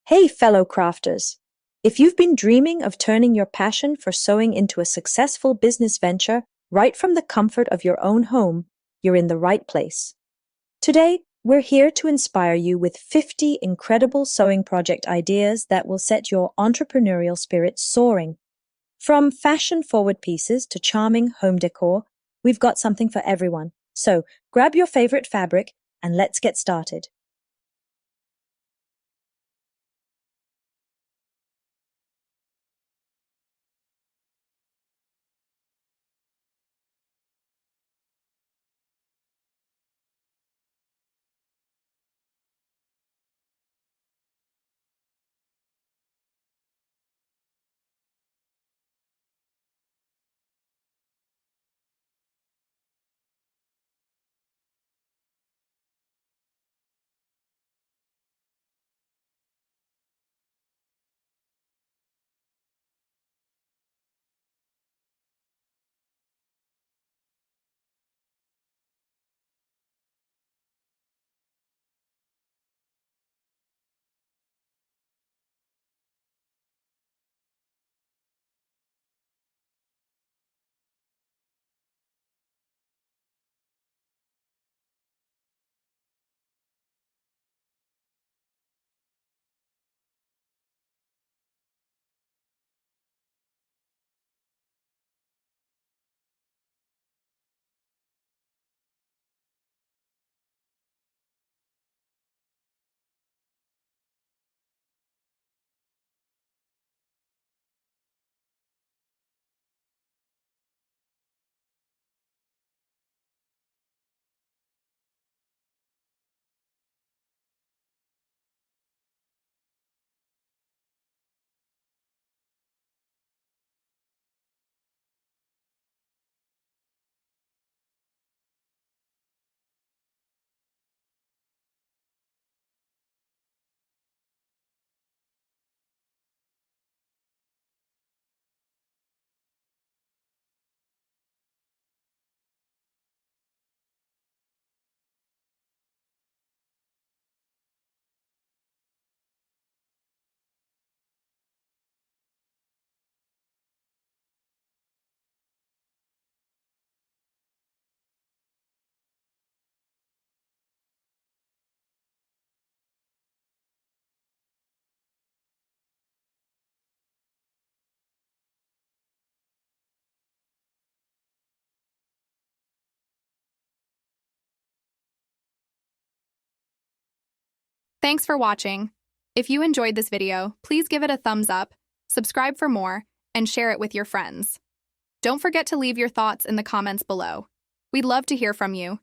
Hey, fellow crafters! If you've been dreaming of turning your passion for sewing into a successful business venture right from the comfort of your own home, you're in the right place. Today, we're here to inspire you with 50 incredible sewing project ideas that will set your entrepreneurial spirit soaring. From fashion-forward pieces to charming home decor, we've got something for everyone. So, grab your favorite fabric and let's get started. Thanks for watching. If you enjoyed this video, please give it a thumbs up, subscribe for more, and share it with your friends. Don't forget to leave your thoughts in the comments below. We'd love to hear from you.